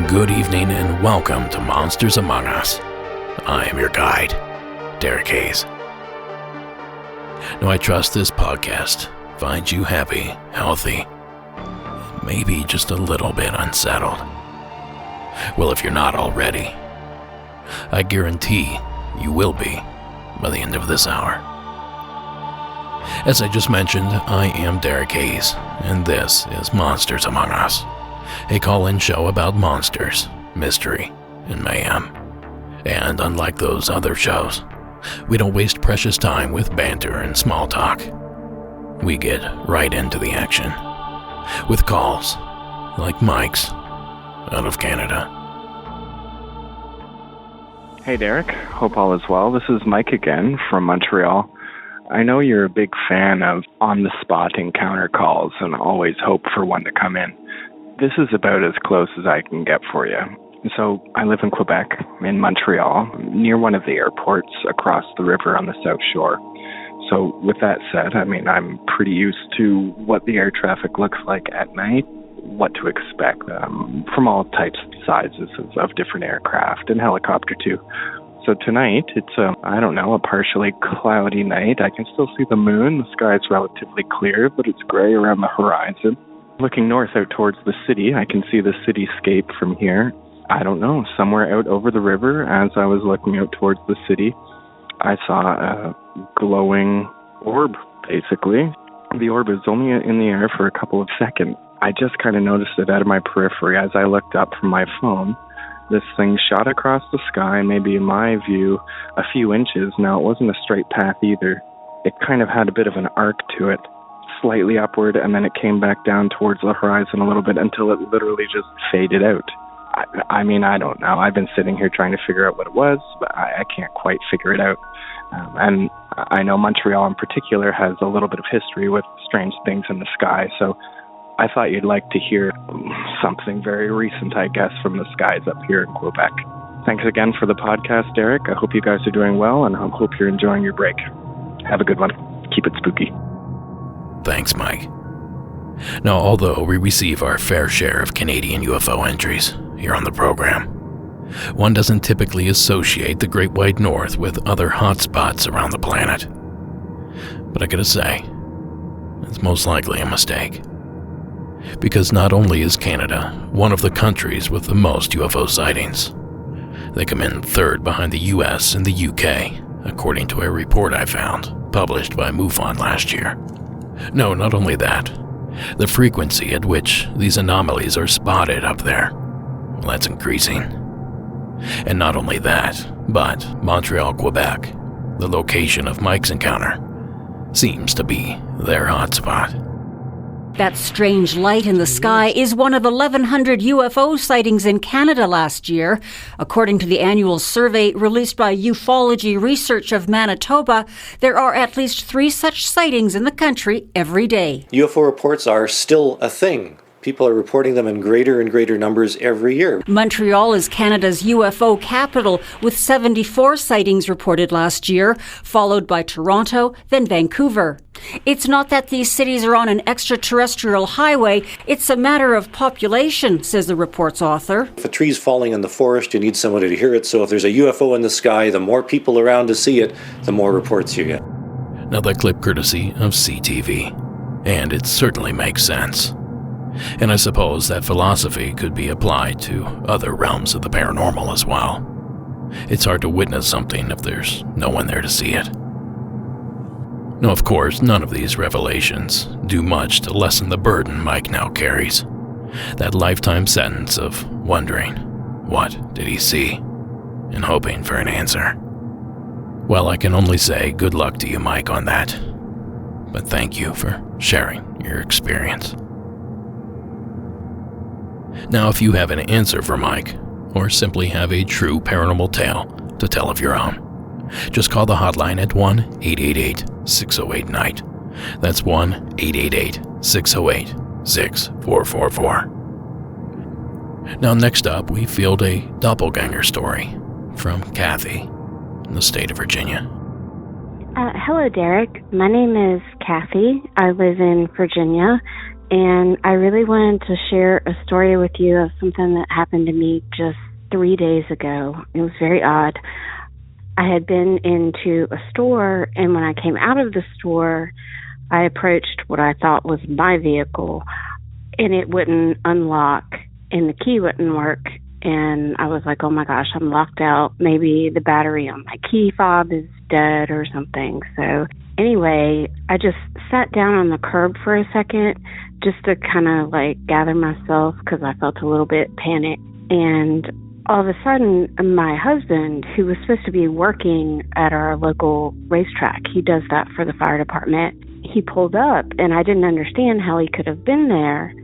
Good evening and welcome to Monsters Among Us. I am your guide, Derek Hayes. Now I trust this podcast finds you happy, healthy, maybe just a little bit unsettled. Well, if you're not already, I guarantee you will be by the end of this hour. As I just mentioned, I am Derek Hayes, and this is Monsters Among Us, a call-in show about monsters, mystery, and mayhem. And unlike those other shows, we don't waste precious time with banter and small talk. We get right into the action, with calls like Mike's out of Canada. Hey Derek, hope all is well. This is Mike again from Montreal. I know you're a big fan of on-the-spot encounter calls and always hope for one to come in. This is about as close as I can get for you. So I live in Quebec, in Montreal, near one of the airports across the river on the South Shore. So with that said, I'm pretty used to what the air traffic looks like at night, what to expect from all types and sizes of different aircraft and helicopter too. So tonight, it's a partially cloudy night. I can still see the moon. The sky's relatively clear, but it's gray around the horizon. Looking north out towards the city, I can see the cityscape from here. Somewhere out over the river, as I was looking out towards the city, I saw a glowing orb, basically. The orb is only in the air for a couple of seconds. I just kind of noticed it out of my periphery as I looked up from my phone. This thing shot across the sky, maybe in my view, a few inches. Now, it wasn't a straight path either. It kind of had a bit of an arc to it, slightly upward, and then it came back down towards the horizon a little bit until it literally just faded out. I don't know. I've been sitting here trying to figure out what it was, but I can't quite figure it out. And I know Montreal in particular has a little bit of history with strange things in the sky, so I thought you'd like to hear something very recent, I guess, from the skies up here in Quebec. Thanks again for the podcast, Derek. I hope you guys are doing well, and I hope you're enjoying your break. Have a good one. Keep it spooky. Thanks, Mike. Now, although we receive our fair share of Canadian UFO entries here on the program, one doesn't typically associate the Great White North with other hotspots around the planet. But I gotta say, it's most likely a mistake. Because not only is Canada one of the countries with the most UFO sightings, they come in third behind the US and the UK, according to a report I found, published by MUFON last year. No, not only that, the frequency at which these anomalies are spotted up there, well, that's increasing. And not only that, but Montreal, Quebec, the location of Mike's encounter, seems to be their hotspot. That strange light in the sky is one of 1,100 UFO sightings in Canada last year. According to the annual survey released by Ufology Research of Manitoba, there are at least 3 such sightings in the country every day. UFO reports are still a thing. People are reporting them in greater and greater numbers every year. Montreal is Canada's UFO capital, with 74 sightings reported last year, followed by Toronto, then Vancouver. It's not that these cities are on an extraterrestrial highway, it's a matter of population, says the report's author. If a tree's falling in the forest, you need somebody to hear it, so if there's a UFO in the sky, the more people around to see it, the more reports you get. Now that clip courtesy of CTV, and it certainly makes sense. And I suppose that philosophy could be applied to other realms of the paranormal as well. It's hard to witness something if there's no one there to see it. Now, of course, none of these revelations do much to lessen the burden Mike now carries. That lifetime sentence of wondering, what did he see? And hoping for an answer. Well, I can only say good luck to you, Mike, on that. But thank you for sharing your experience. Now, if you have an answer for Mike, or simply have a true paranormal tale to tell of your own, just call the hotline at 1-888-608-NIGHT. That's 1-888-608-6444. Now, next up, we field a doppelganger story from Kathy in the state of Virginia. Hello, Derek. My name is Kathy. I live in Virginia, and I really wanted to share a story with you of something that happened to me just 3 days ago. It was very odd. I had been into a store, and when I came out of the store, I approached what I thought was my vehicle, and it wouldn't unlock, and the key wouldn't work. And I was like, oh my gosh, I'm locked out. Maybe the battery on my key fob is dead or something. So anyway, I just sat down on the curb for a second just to kind of like gather myself because I felt a little bit panicked. And all of a sudden, my husband, who was supposed to be working at our local racetrack, he does that for the fire department, he pulled up, and I didn't understand how he could have been there.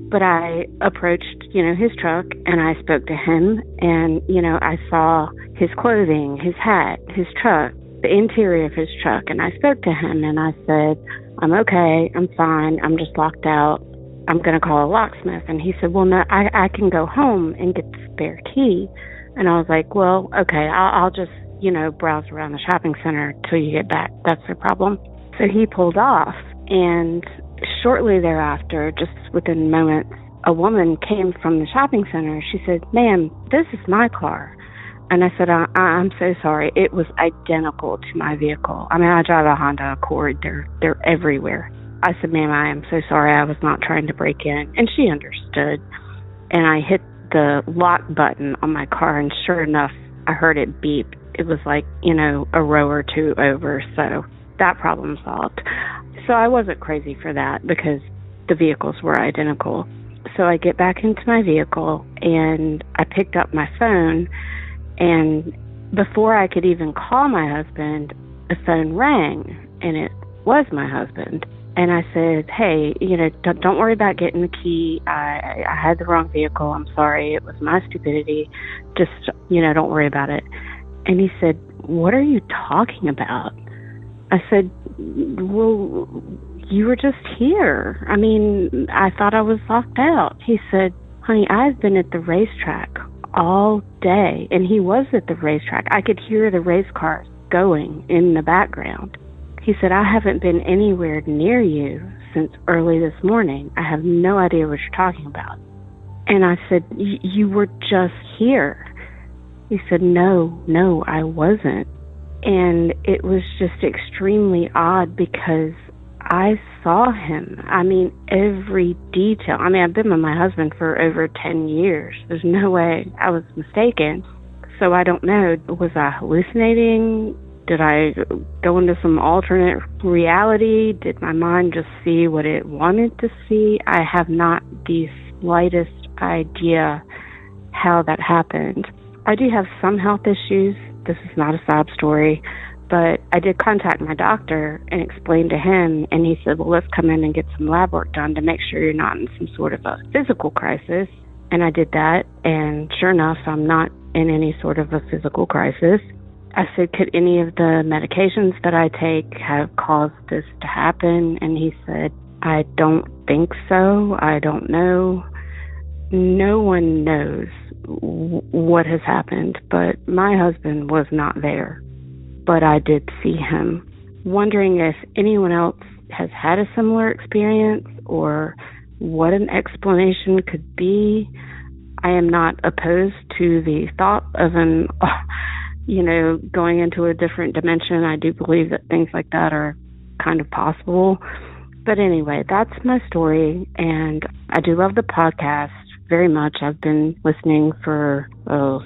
But I approached, his truck, and I spoke to him, and, I saw his clothing, his hat, his truck, the interior of his truck, and I spoke to him, and I said, I'm okay, I'm fine, I'm just locked out, I'm going to call a locksmith. And he said, well, no, I can go home and get the spare key. And I was like, well, okay, I'll just, browse around the shopping center till you get back. That's no problem. So he pulled off, and shortly thereafter, just within moments, a woman came from the shopping center. She said, ma'am, this is my car. And I said, I'm so sorry. It was identical to my vehicle. I mean, I drive a Honda Accord. They're everywhere. I said, ma'am, I am so sorry. I was not trying to break in. And she understood. And I hit the lock button on my car, and sure enough, I heard it beep. It was like, a row or two over. So that problem solved. So I wasn't crazy for that because the vehicles were identical. So I get back into my vehicle, and I picked up my phone, and before I could even call my husband, the phone rang, and it was my husband. And I said, hey, don't worry about getting the key. I had the wrong vehicle. I'm sorry. It was my stupidity. Just, don't worry about it. And he said, what are you talking about? I said, well, you were just here. I mean, I thought I was locked out. He said, honey, I've been at the racetrack all day. And he was at the racetrack. I could hear the race cars going in the background. He said, I haven't been anywhere near you since early this morning. I have no idea what you're talking about. And I said, you were just here. He said, no, I wasn't. And it was just extremely odd because I saw him. I mean, every detail. I mean, I've been with my husband for over 10 years. There's no way I was mistaken. So I don't know. Was I hallucinating? Did I go into some alternate reality? Did my mind just see what it wanted to see? I have not the slightest idea how that happened. I do have some health issues. This is not a sob story, but I did contact my doctor and explain to him, and he said, well, let's come in and get some lab work done to make sure you're not in some sort of a physical crisis. And I did that, and sure enough, I'm not in any sort of a physical crisis. I said, could any of the medications that I take have caused this to happen? And he said, I don't think so. I don't know. No one knows what has happened, but my husband was not there. But I did see him. Wondering if anyone else has had a similar experience or what an explanation could be. I am not opposed to the thought of going into a different dimension. I do believe that things like that are kind of possible. But anyway, that's my story, and I do love the podcast. very much. I've been listening for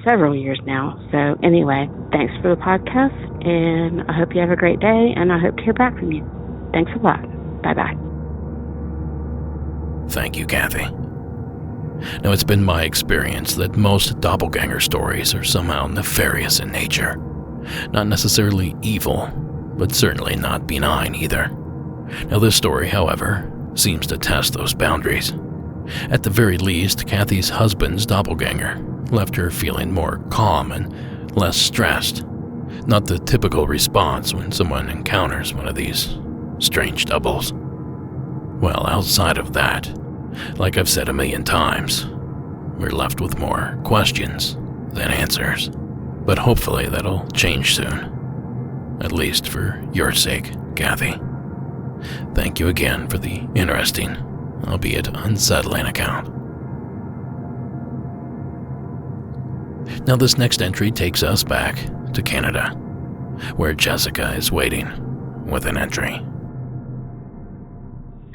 several years now. So anyway, thanks for the podcast, and I hope you have a great day, and I hope to hear back from you. Thanks a lot. Bye-bye. Thank you, Kathy. Now, it's been my experience that most doppelganger stories are somehow nefarious in nature. Not necessarily evil, but certainly not benign either. Now, this story, however, seems to test those boundaries. At the very least, Kathy's husband's doppelganger left her feeling more calm and less stressed. Not the typical response when someone encounters one of these strange doubles. Well, outside of that, like I've said a million times, we're left with more questions than answers. But hopefully that'll change soon. At least for your sake, Kathy. Thank you again for the interesting, albeit unsettling account. Now this next entry takes us back to Canada, where Jessica is waiting with an entry.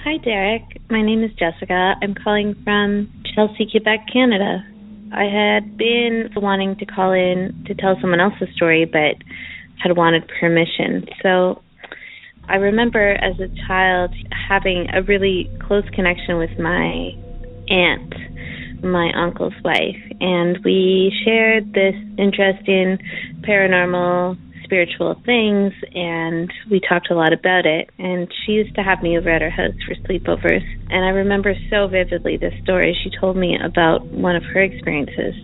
Hi, Derek. My name is Jessica. I'm calling from Chelsea, Quebec, Canada. I had been wanting to call in to tell someone else's story, but had wanted permission. So I remember as a child having a really close connection with my aunt, my uncle's wife, and we shared this interest in paranormal, spiritual things, and we talked a lot about it. And she used to have me over at her house for sleepovers, and I remember so vividly this story. She told me about one of her experiences.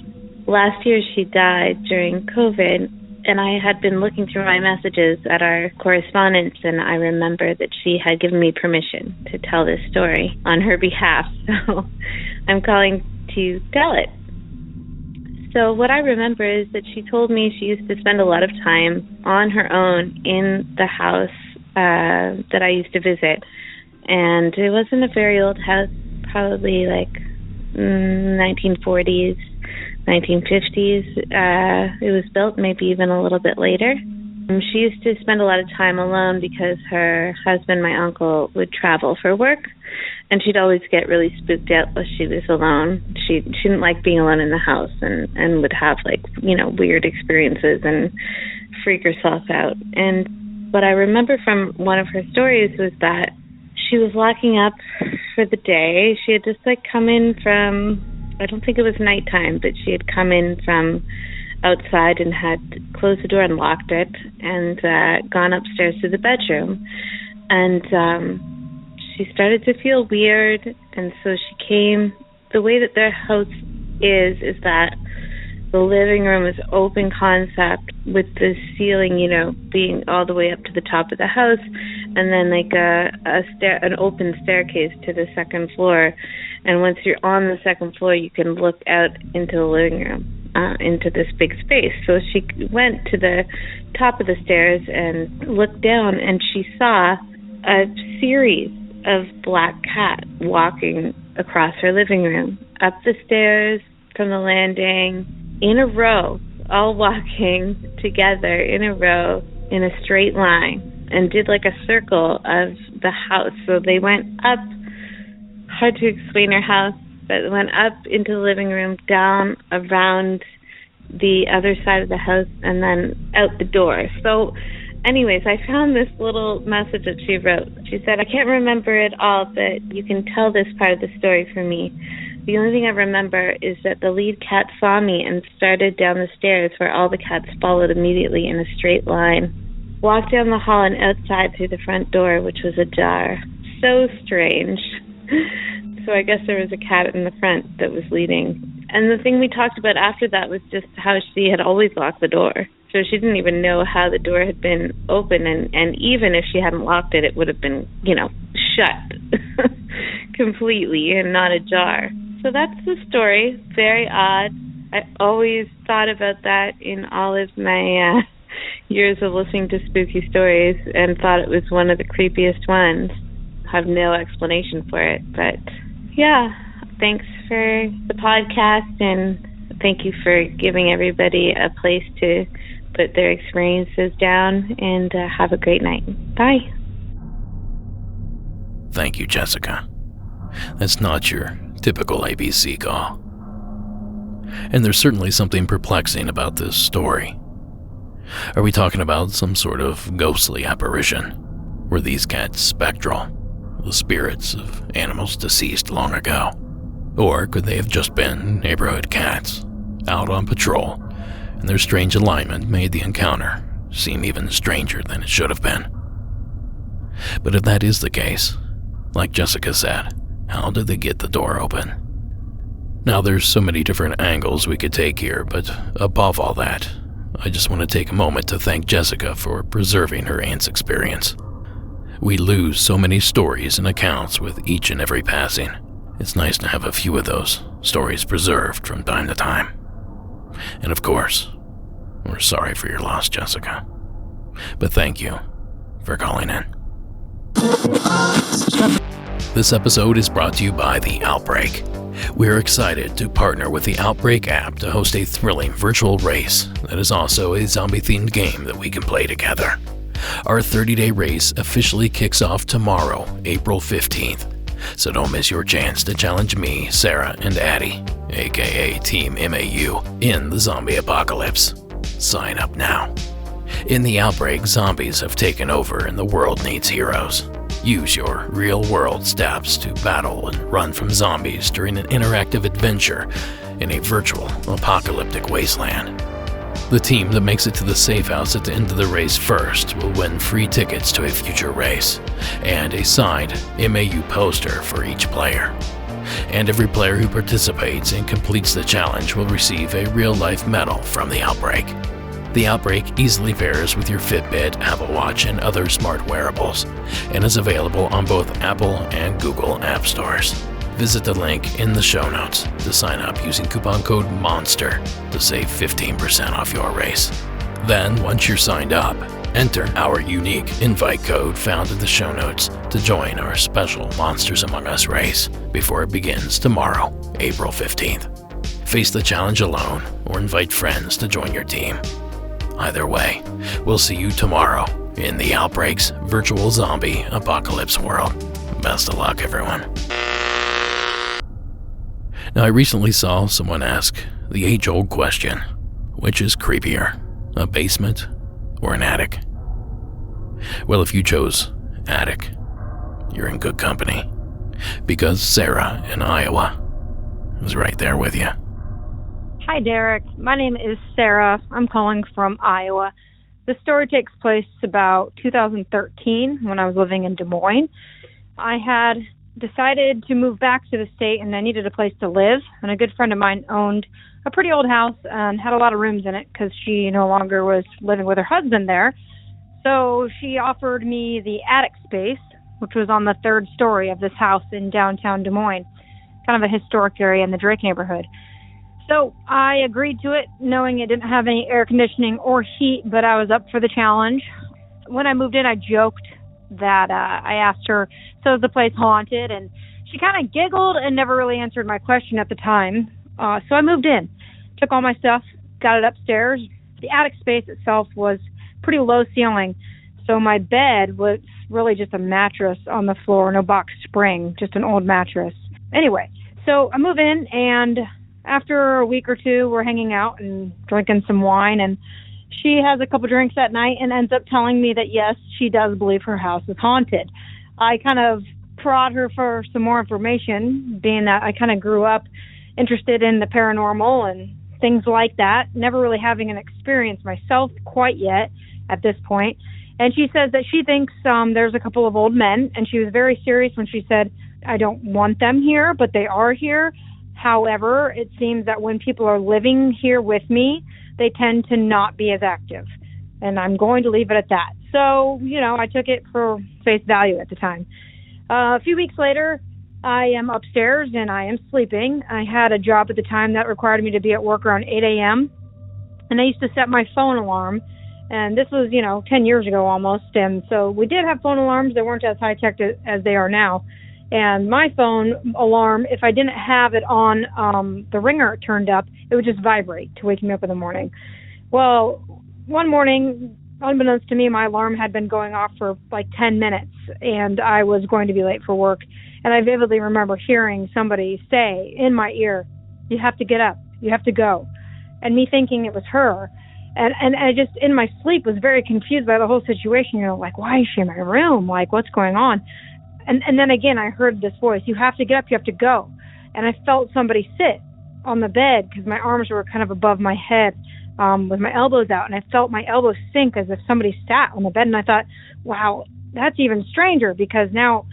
Last year she died during COVID, and I had been looking through my messages at our correspondence, and I remember that she had given me permission to tell this story on her behalf. So I'm calling to tell it. So what I remember is that she told me she used to spend a lot of time on her own in the house that I used to visit. And it wasn't a very old house, probably like 1940s, 1950s. It was built maybe even a little bit later. She used to spend a lot of time alone because her husband, my uncle, would travel for work, and she'd always get really spooked out while she was alone. She didn't like being alone in the house, and would have weird experiences and freak herself out. And what I remember from one of her stories was that she was locking up for the day. She had just come in from, I don't think it was nighttime, but she had come in from outside and had closed the door and locked it, and gone upstairs to the bedroom. And she started to feel weird, and so she came. The way that their house is that the living room is open concept with the ceiling, being all the way up to the top of the house, and then an open staircase to the second floor. And once you're on the second floor, you can look out into the living room, into this big space. So she went to the top of the stairs and looked down, and she saw a series of black cats walking across her living room, up the stairs from the landing, in a row, all walking together in a row in a straight line, and did a circle of the house. So they went up, hard to explain her house, but went up into the living room, down around the other side of the house, and then out the door. So anyways, I found this little message that she wrote. She said, "I can't remember it all, but you can tell this part of the story for me. The only thing I remember is that the lead cat saw me and started down the stairs, where all the cats followed immediately in a straight line. Walked down the hall and outside through the front door, which was ajar. So strange." So I guess there was a cat in the front that was leading. And the thing we talked about after that was just how she had always locked the door. So she didn't even know how the door had been open, and even if she hadn't locked it, it would have been, shut completely and not ajar. So that's the story. Very odd. I always thought about that in all of my years of listening to spooky stories, and thought it was one of the creepiest ones. Have no explanation for it, but yeah, thanks for the podcast, and thank you for giving everybody a place to put their experiences down, and have a great night. Bye. Thank you, Jessica. That's not your typical ABC call. And there's certainly something perplexing about this story. Are we talking about some sort of ghostly apparition? Were these cats spectral, the spirits of animals deceased long ago? Or could they have just been neighborhood cats, out on patrol, and their strange alignment made the encounter seem even stranger than it should have been? But if that is the case, like Jessica said, how did they get the door open? Now there's so many different angles we could take here, but above all that, I just want to take a moment to thank Jessica for preserving her aunt's experience. We lose so many stories and accounts with each and every passing. It's nice to have a few of those stories preserved from time to time. And of course, we're sorry for your loss, Jessica. But thank you for calling in. This episode is brought to you by The Outbreak. We're excited to partner with the Outbreak app to host a thrilling virtual race that is also a zombie-themed game that we can play together. Our 30-day race officially kicks off tomorrow, April 15th. So don't miss your chance to challenge me, Sarah, and Addie, aka Team MAU, in the zombie apocalypse. Sign up now. In The Outbreak, zombies have taken over and the world needs heroes. Use your real-world steps to battle and run from zombies during an interactive adventure in a virtual apocalyptic wasteland. The team that makes it to the safe house at the end of the race first will win free tickets to a future race and a signed MAU poster for each player. And every player who participates and completes the challenge will receive a real-life medal from The Outbreak. The Outbreak easily pairs with your Fitbit, Apple Watch, and other smart wearables, and is available on both Apple and Google App Stores. Visit the link in the show notes to sign up using coupon code MONSTER to save 15% off your race. Then, once you're signed up, enter our unique invite code found in the show notes to join our special Monsters Among Us race before it begins tomorrow, April 15th. Face the challenge alone or invite friends to join your team. Either way, we'll see you tomorrow in The Outbreak's virtual zombie apocalypse world. Best of luck, everyone. Now, I recently saw someone ask the age-old question, which is creepier, a basement or an attic? Well, if you chose attic, you're in good company, because Sarah in Iowa is right there with you. Hi, Derek. My name is Sarah. I'm calling from Iowa. The story takes place about 2013 when I was living in Des Moines. I had decided to move back to the state and I needed a place to live. And a good friend of mine owned a pretty old house and had a lot of rooms in it because she no longer was living with her husband there. So she offered me the attic space, which was on the third story of this house in downtown Des Moines, kind of a historic area in the Drake neighborhood. So I agreed to it, knowing it didn't have any air conditioning or heat, but I was up for the challenge. When I moved in, I joked that I asked her, so is the place haunted? And she kind of giggled and never really answered my question at the time. So I moved in, took all my stuff, got it upstairs. The attic space itself was pretty low ceiling, so my bed was really just a mattress on the floor, no box spring, just an old mattress. Anyway, so I move in, and after a week or two, we're hanging out and drinking some wine, and she has a couple drinks that night and ends up telling me that, yes, she does believe her house is haunted. I kind of prod her for some more information, being that I kind of grew up interested in the paranormal and things like that, never really having an experience myself quite yet at this point. And she says that she thinks there's a couple of old men, and she was very serious when she said, I don't want them here, but they are here. However, it seems that when people are living here with me, they tend to not be as active. And I'm going to leave it at that. So, I took it for face value at the time. A few weeks later, I am upstairs and I am sleeping. I had a job at the time that required me to be at work around 8 a.m. And I used to set my phone alarm. And this was, 10 years ago almost. And so we did have phone alarms. They weren't as high-tech as they are now. And my phone alarm, if I didn't have it on the ringer turned up, it would just vibrate to wake me up in the morning. Well, one morning, unbeknownst to me, my alarm had been going off for like 10 minutes, and I was going to be late for work. And I vividly remember hearing somebody say in my ear, you have to get up. You have to go. And me thinking it was her. And I just, in my sleep, was very confused by the whole situation. You know, like, why is she in my room? Like, what's going on? And then again, I heard this voice, you have to get up, you have to go. And I felt somebody sit on the bed because my arms were kind of above my head with my elbows out. And I felt my elbows sink as if somebody sat on the bed. And I thought, wow, that's even stranger because now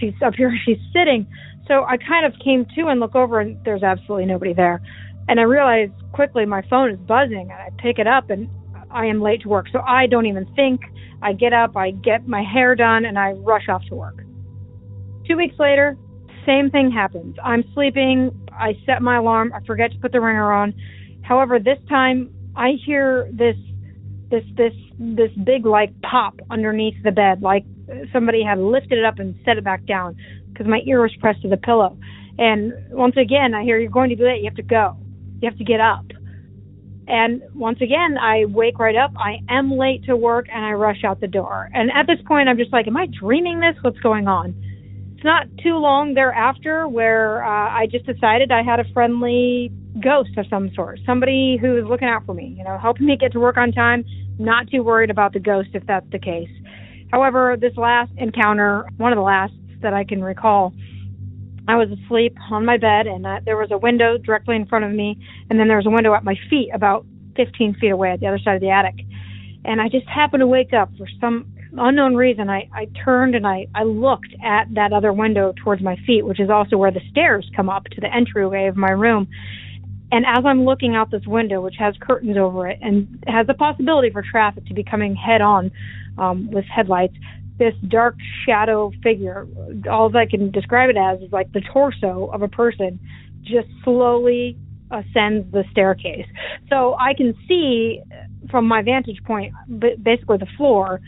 she's up here, she's sitting. So I kind of came to and look over and there's absolutely nobody there. And I realized quickly my phone is buzzing and I pick it up and I am late to work. So I don't even think. I get up, I get my hair done, and I rush off to work. 2 weeks later, same thing happens. I'm sleeping, I set my alarm, I forget to put the ringer on. However, this time I hear this big like pop underneath the bed, like somebody had lifted it up and set it back down because my ear was pressed to the pillow. And once again, I hear, you're going to be late, you have to go. You have to get up. And once again, I wake right up. I am late to work and I rush out the door. And at this point, I'm just like, am I dreaming this? What's going on? It's not too long thereafter where I just decided I had a friendly ghost of some sort, somebody who was looking out for me, you know, helping me get to work on time, not too worried about the ghost if that's the case. However, this last encounter, one of the last that I can recall, I was asleep on my bed and there was a window directly in front of me, and then there was a window at my feet about 15 feet away at the other side of the attic. And I just happened to wake up for some unknown reason. I turned and I looked at that other window towards my feet, which is also where the stairs come up to the entryway of my room. And as I'm looking out this window, which has curtains over it and has the possibility for traffic to be coming head on with headlights, this dark shadow figure, all I can describe it as is like the torso of a person, just slowly ascends the staircase. So I can see from my vantage point, basically the floor,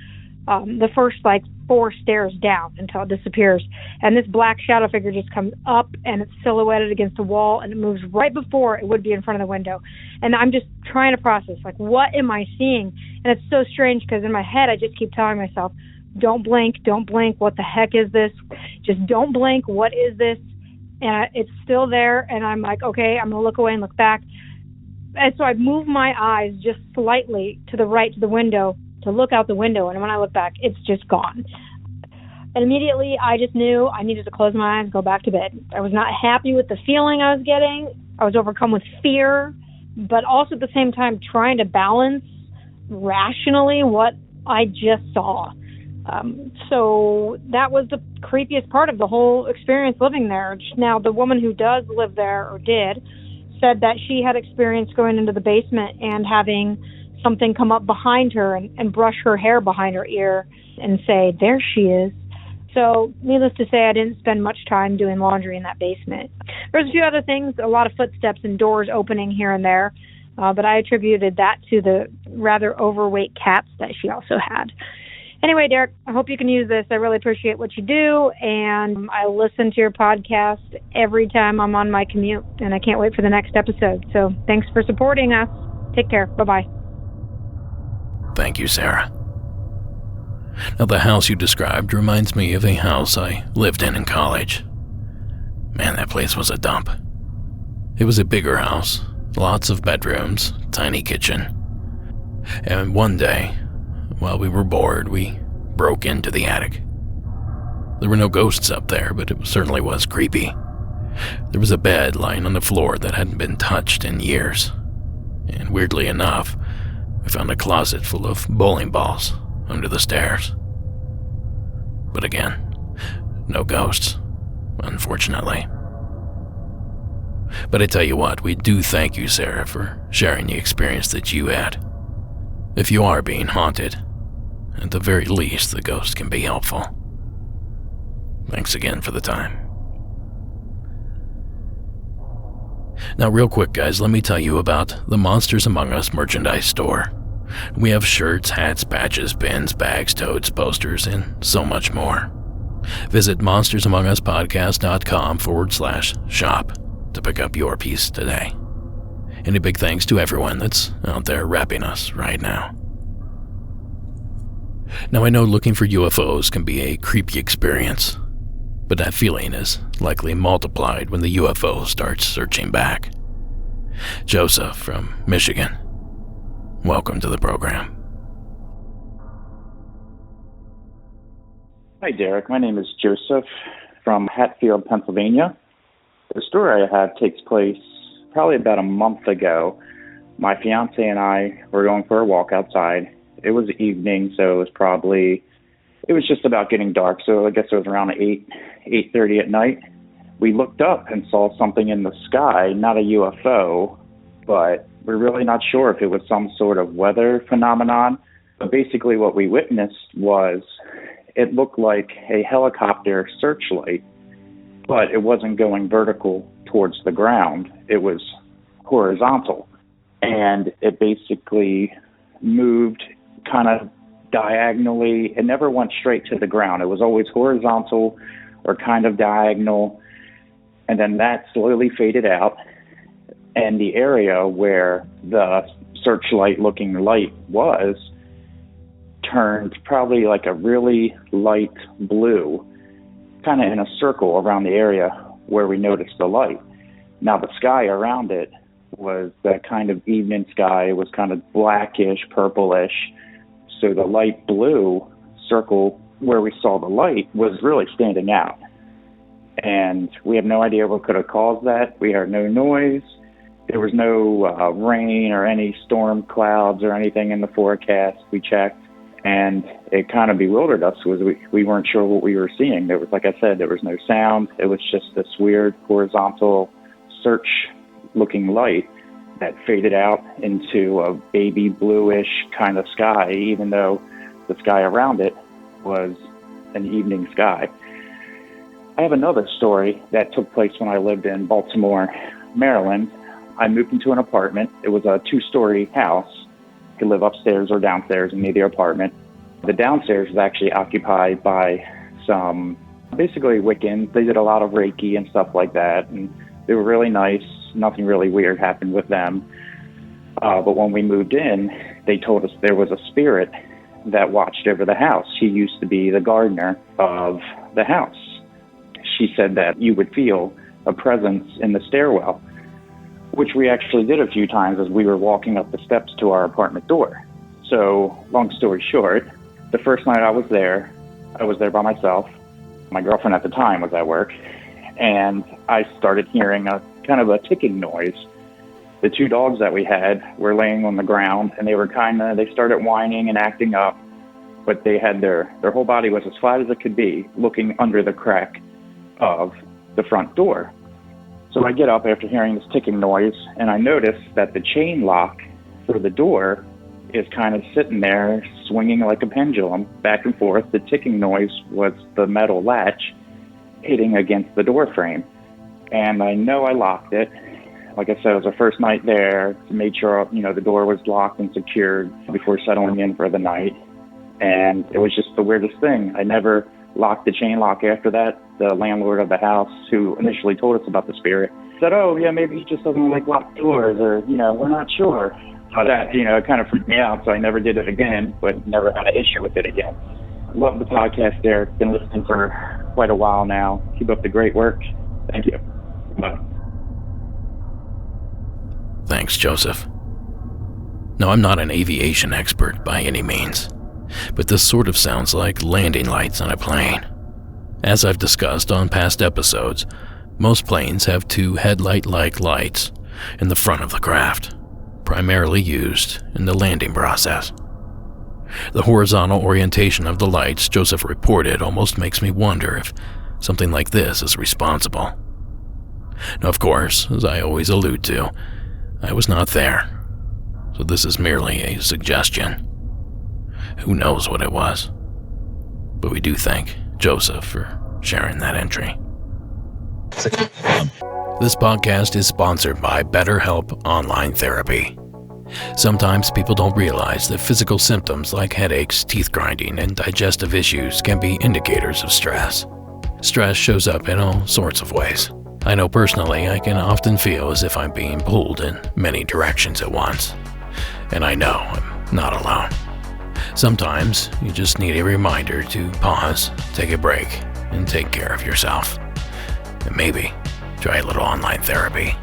the first like 4 stairs down until it disappears. And this black shadow figure just comes up and it's silhouetted against the wall and it moves right before it would be in front of the window. And I'm just trying to process, like, what am I seeing? And it's so strange because in my head, I just keep telling myself, don't blink, what the heck is this? Just don't blink, what is this? And it's still there, and I'm like, okay, I'm going to look away and look back. And so I move my eyes just slightly to the right to the window to look out the window, and when I look back, it's just gone. And immediately, I just knew I needed to close my eyes and go back to bed. I was not happy with the feeling I was getting. I was overcome with fear, but also at the same time trying to balance rationally what I just saw. So that was the creepiest part of the whole experience living there. Now, the woman who does live there, or did, said that she had experience going into the basement and having something come up behind her and brush her hair behind her ear and say, there she is. So needless to say, I didn't spend much time doing laundry in that basement. There was a few other things, a lot of footsteps and doors opening here and there, but I attributed that to the rather overweight cats that she also had. Anyway, Derek, I hope you can use this. I really appreciate what you do, and I listen to your podcast every time I'm on my commute, and I can't wait for the next episode. So thanks for supporting us. Take care. Bye-bye. Thank you, Sarah. Now, the house you described reminds me of a house I lived in college. Man, that place was a dump. It was a bigger house, lots of bedrooms, tiny kitchen. And one day, while we were bored, we broke into the attic. There were no ghosts up there, but it certainly was creepy. There was a bed lying on the floor that hadn't been touched in years. And weirdly enough, we found a closet full of bowling balls under the stairs. But again, no ghosts, unfortunately. But I tell you what, we do thank you, Sarah, for sharing the experience that you had. If you are being haunted, at the very least, the ghost can be helpful. Thanks again for the time. Now, real quick, guys, let me tell you about the Monsters Among Us merchandise store. We have shirts, hats, patches, pins, bags, totes, posters, and so much more. Visit monstersamonguspodcast.com/shop to pick up your piece today. And a big thanks to everyone that's out there wrapping us right now. Now, I know looking for UFOs can be a creepy experience, but that feeling is likely multiplied when the UFO starts searching back. Joseph from Michigan. Welcome to the program. Hi, Derek. My name is Joseph from Hatfield, Pennsylvania. The story I have takes place probably about a month ago. My fiance and I were going for a walk outside. It was evening, so it was just about getting dark, so I guess it was around 8:30 at night. We looked up and saw something in the sky, not a UFO, but we're really not sure if it was some sort of weather phenomenon. But basically what we witnessed was it looked like a helicopter searchlight, but it wasn't going vertical towards the ground. It was horizontal, and it basically moved kind of diagonally. It never went straight to the ground. It was always horizontal or kind of diagonal, and then that slowly faded out, and the area where the searchlight-looking light was turned probably like a really light blue, kind of in a circle around the area where we noticed the light. Now the sky around it was that kind of evening sky. It was kind of blackish, purplish. So the light blue circle where we saw the light was really standing out. And we have no idea what could have caused that. We heard no noise. There was no rain or any storm clouds or anything in the forecast. We checked. And it kind of bewildered us because we weren't sure what we were seeing. There was, like I said, there was no sound. It was just this weird horizontal search-looking light that faded out into a baby bluish kind of sky, even though the sky around it was an evening sky. I have another story that took place when I lived in Baltimore, Maryland. I moved into an apartment. It was a 2-story house. You could live upstairs or downstairs in either apartment. The downstairs was actually occupied by some, basically Wiccans. They did a lot of Reiki and stuff like that, and they were really nice. Nothing really weird happened with them. But when we moved in, they told us there was a spirit that watched over the house. She used to be the gardener of the house. She said that you would feel a presence in the stairwell, which we actually did a few times as we were walking up the steps to our apartment door. So, long story short, the first night I was there by myself. My girlfriend at the time was at work, and I started hearing a kind of a ticking noise. The 2 dogs that we had were laying on the ground, and they started whining and acting up, but they had their whole body was as flat as it could be, looking under the crack of the front door. So I get up after hearing this ticking noise, and I notice that the chain lock for the door is kind of sitting there, swinging like a pendulum, back and forth. The ticking noise was the metal latch hitting against the door frame. And I know I locked it. Like I said, it was our first night there. Made sure, the door was locked and secured before settling in for the night. And it was just the weirdest thing. I never locked the chain lock after that. The landlord of the house, who initially told us about the spirit, said, "Oh, yeah, maybe he just doesn't like locked doors, or, we're not sure." But that, it kind of freaked me out, so I never did it again, but never had an issue with it again. Love the podcast, Derek. Been listening for quite a while now. Keep up the great work. Thank you. Bye. Thanks, Joseph. Now, I'm not an aviation expert by any means, but this sort of sounds like landing lights on a plane. As I've discussed on past episodes, most planes have 2 headlight-like lights in the front of the craft, primarily used in the landing process. The horizontal orientation of the lights Joseph reported almost makes me wonder if something like this is responsible. Now, of course, as I always allude to, I was not there, so this is merely a suggestion. Who knows what it was? But we do thank Joseph for sharing that entry. This podcast is sponsored by BetterHelp Online Therapy. Sometimes people don't realize that physical symptoms like headaches, teeth grinding, and digestive issues can be indicators of stress. Stress shows up in all sorts of ways. I know personally I can often feel as if I'm being pulled in many directions at once. And I know I'm not alone. Sometimes you just need a reminder to pause, take a break, and take care of yourself. And maybe try a little online therapy.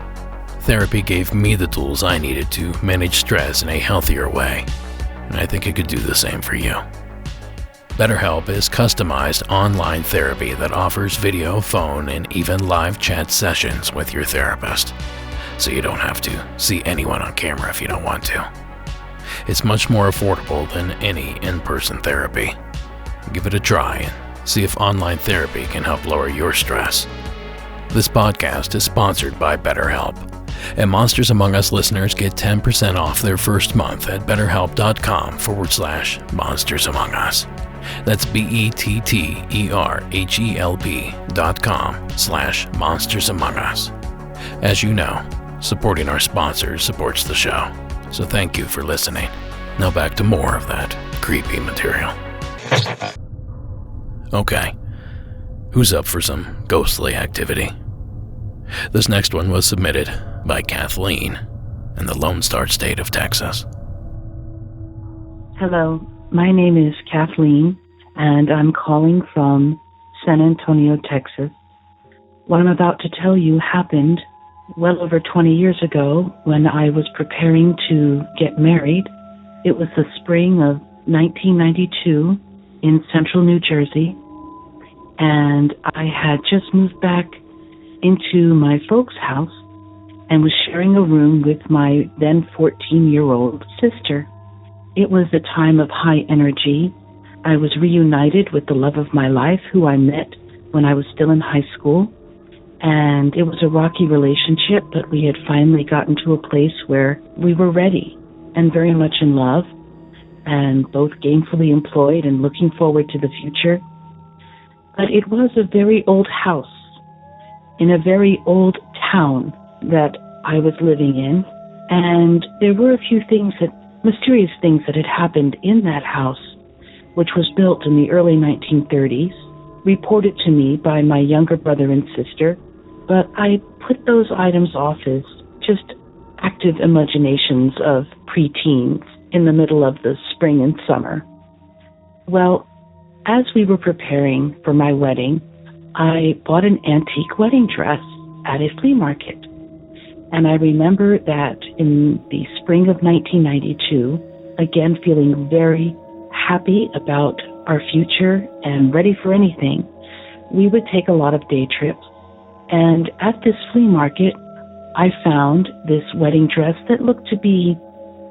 Therapy gave me the tools I needed to manage stress in a healthier way, and I think it could do the same for you. BetterHelp is customized online therapy that offers video, phone, and even live chat sessions with your therapist, so you don't have to see anyone on camera if you don't want to. It's much more affordable than any in-person therapy. Give it a try and see if online therapy can help lower your stress. This podcast is sponsored by BetterHelp, and Monsters Among Us listeners get 10% off their first month at betterhelp.com/Monsters Among Us. That's BetterHelp.com/Monsters Among Us. As you know, supporting our sponsors supports the show, so thank you for listening. Now back to more of that creepy material. Okay, who's up for some ghostly activity? This next one was submitted by Kathleen in the Lone Star State of Texas. Hello, my name is Kathleen, and I'm calling from San Antonio, Texas. What I'm about to tell you happened well over 20 years ago when I was preparing to get married. It was the spring of 1992 in central New Jersey, and I had just moved back into my folks' house and was sharing a room with my then 14-year-old sister. It was a time of high energy. I was reunited with the love of my life, who I met when I was still in high school, and it was a rocky relationship, but we had finally gotten to a place where we were ready and very much in love, and both gainfully employed and looking forward to the future. But it was a very old house in a very old town that I was living in, and there were a few mysterious things that had happened in that house, which was built in the early 1930s, reported to me by my younger brother and sister, but I put those items off as just active imaginations of preteens in the middle of the spring and summer. Well, as we were preparing for my wedding, I bought an antique wedding dress at a flea market. And I remember that in the spring of 1992, again feeling very happy about our future and ready for anything, we would take a lot of day trips. And at this flea market, I found this wedding dress that looked to be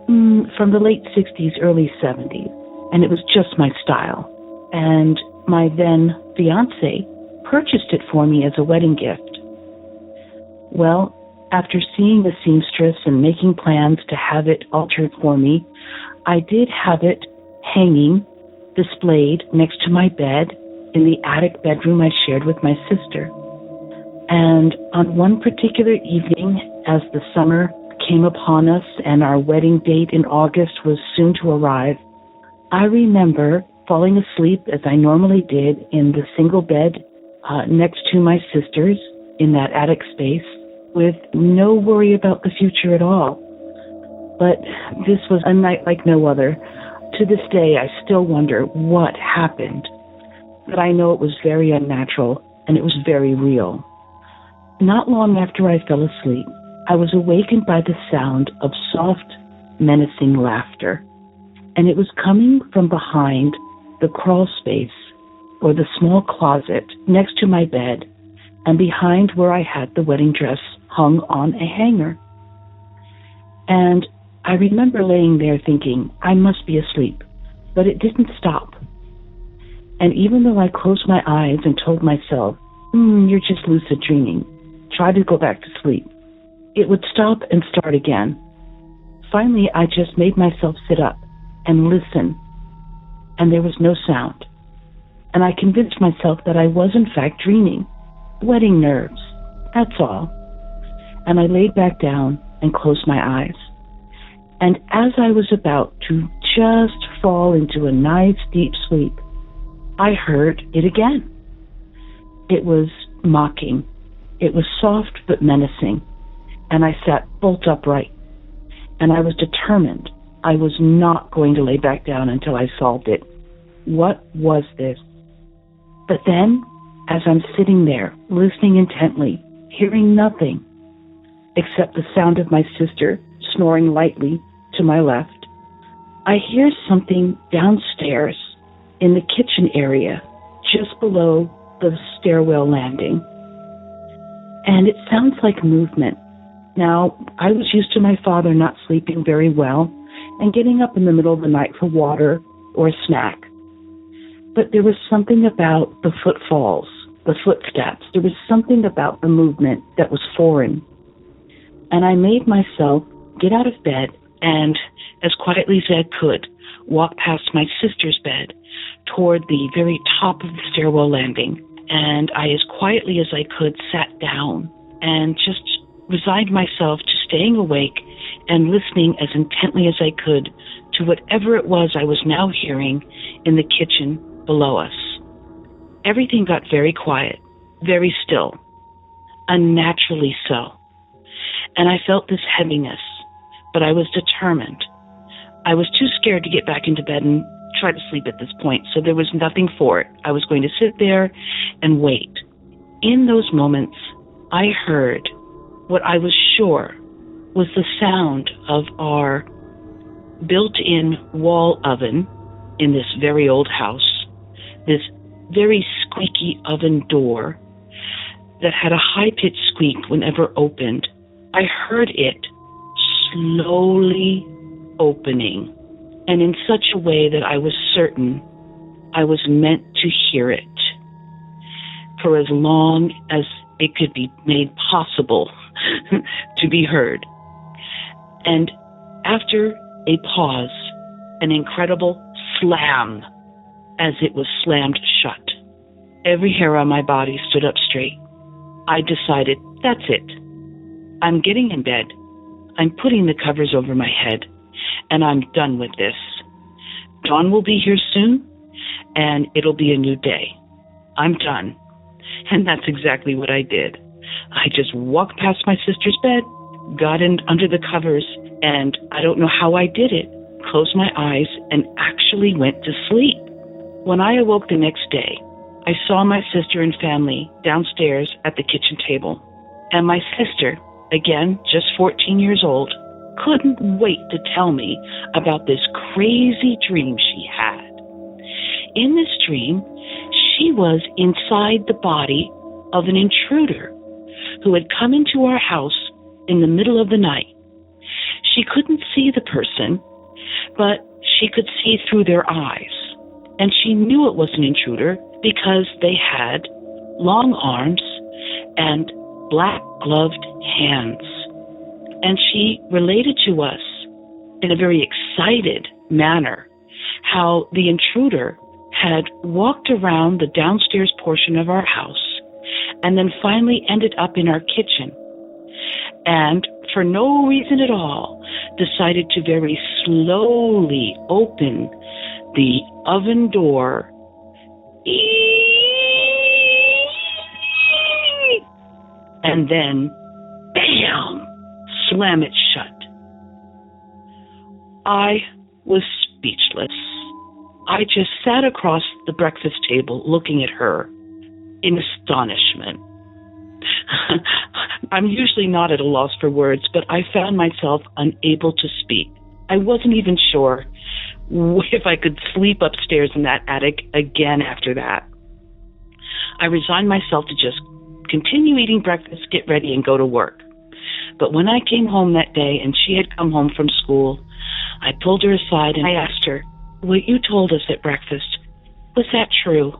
from the late 60s, early 70s. And it was just my style. And my then fiancé purchased it for me as a wedding gift. Well, after seeing the seamstress and making plans to have it altered for me, I did have it hanging, displayed next to my bed in the attic bedroom I shared with my sister. And on one particular evening, as the summer came upon us and our wedding date in August was soon to arrive, I remember falling asleep as I normally did in the single bed next to my sister's in that attic space, with no worry about the future at all. But this was a night like no other. To this day, I still wonder what happened. But I know it was very unnatural, and it was very real. Not long after I fell asleep, I was awakened by the sound of soft, menacing laughter. And it was coming from behind the crawl space, or the small closet next to my bed, and behind where I had the wedding dress hung on a hanger. And I remember laying there thinking, I must be asleep, but it didn't stop. And even though I closed my eyes and told myself, you're just lucid dreaming, try to go back to sleep, it would stop and start again. Finally, I just made myself sit up and listen, and there was no sound. And I convinced myself that I was in fact dreaming. Wedding nerves, that's all. And I laid back down and closed my eyes. And as I was about to just fall into a nice deep sleep, I heard it again. It was mocking. It was soft but menacing. And I sat bolt upright. And I was determined I was not going to lay back down until I solved it. What was this? But then, as I'm sitting there, listening intently, hearing nothing, except the sound of my sister snoring lightly to my left. I hear something downstairs in the kitchen area, just below the stairwell landing. And it sounds like movement. Now, I was used to my father not sleeping very well and getting up in the middle of the night for water or a snack. But there was something about the footfalls, the footsteps. There was something about the movement that was foreign. And I made myself get out of bed and, as quietly as I could, walk past my sister's bed toward the very top of the stairwell landing. And I, as quietly as I could, sat down and just resigned myself to staying awake and listening as intently as I could to whatever it was I was now hearing in the kitchen below us. Everything got very quiet, very still, unnaturally so. And I felt this heaviness, but I was determined. I was too scared to get back into bed and try to sleep at this point, so there was nothing for it. I was going to sit there and wait. In those moments, I heard what I was sure was the sound of our built-in wall oven in this very old house, this very squeaky oven door that had a high-pitched squeak whenever opened. I heard it slowly opening, and in such a way that I was certain I was meant to hear it for as long as it could be made possible to be heard. And after a pause, an incredible slam as it was slammed shut. Every hair on my body stood up straight. I decided, that's it. I'm getting in bed. I'm putting the covers over my head, and I'm done with this. Dawn will be here soon, and it'll be a new day. I'm done. And that's exactly what I did. I just walked past my sister's bed, got in under the covers, and I don't know how I did it, closed my eyes, and actually went to sleep. When I awoke the next day, I saw my sister and family downstairs at the kitchen table. And my sister, again, just 14 years old, couldn't wait to tell me about this crazy dream she had. In this dream, she was inside the body of an intruder who had come into our house in the middle of the night. She couldn't see the person, but she could see through their eyes. And she knew it was an intruder because they had long arms and black-gloved hands. And she related to us in a very excited manner how the intruder had walked around the downstairs portion of our house and then finally ended up in our kitchen. And for no reason at all, decided to very slowly open the oven door and then, bam, slam it shut. I was speechless. I just sat across the breakfast table looking at her in astonishment. I'm usually not at a loss for words, but I found myself unable to speak. I wasn't even sure if I could sleep upstairs in that attic again after that. I resigned myself to just continue eating breakfast, get ready, and go to work. But when I came home that day and she had come home from school, I pulled her aside and I asked her, what you told us at breakfast, was that true?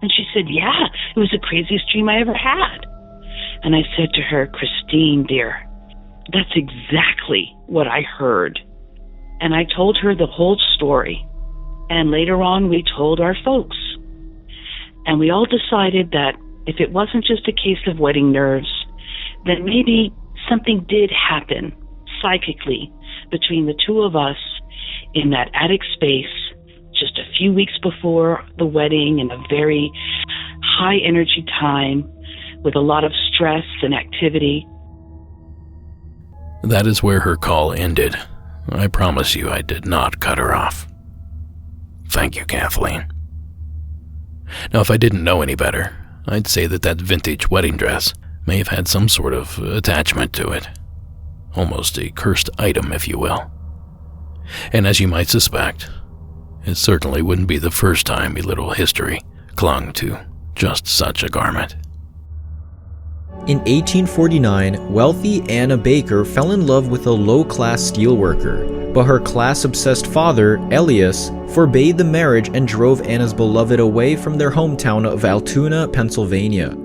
And she said, yeah, it was the craziest dream I ever had. And I said to her, Christine, dear, that's exactly what I heard. And I told her the whole story. And later on, we told our folks. And we all decided that if it wasn't just a case of wetting nerves, then maybe something did happen psychically between the two of us in that attic space just a few weeks before the wedding, in a very high energy time with a lot of stress and activity. That is where her call ended. I promise you I did not cut her off. Thank you, Kathleen. Now, if I didn't know any better, I'd say that vintage wedding dress may have had some sort of attachment to it. Almost a cursed item, if you will. And as you might suspect, it certainly wouldn't be the first time a little history clung to just such a garment. In 1849, wealthy Anna Baker fell in love with a low-class steelworker, but her class-obsessed father, Elias, forbade the marriage and drove Anna's beloved away from their hometown of Altoona, Pennsylvania.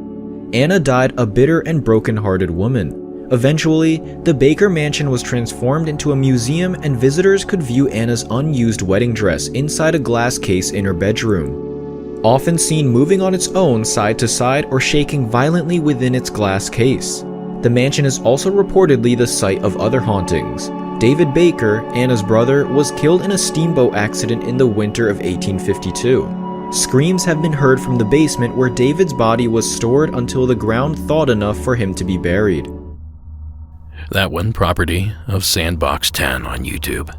Anna died a bitter and broken-hearted woman. Eventually, the Baker mansion was transformed into a museum and visitors could view Anna's unused wedding dress inside a glass case in her bedroom. Often seen moving on its own side to side or shaking violently within its glass case. The mansion is also reportedly the site of other hauntings. David Baker, Anna's brother, was killed in a steamboat accident in the winter of 1852. Screams have been heard from the basement where David's body was stored until the ground thawed enough for him to be buried. That one property of Sandbox 10 on YouTube.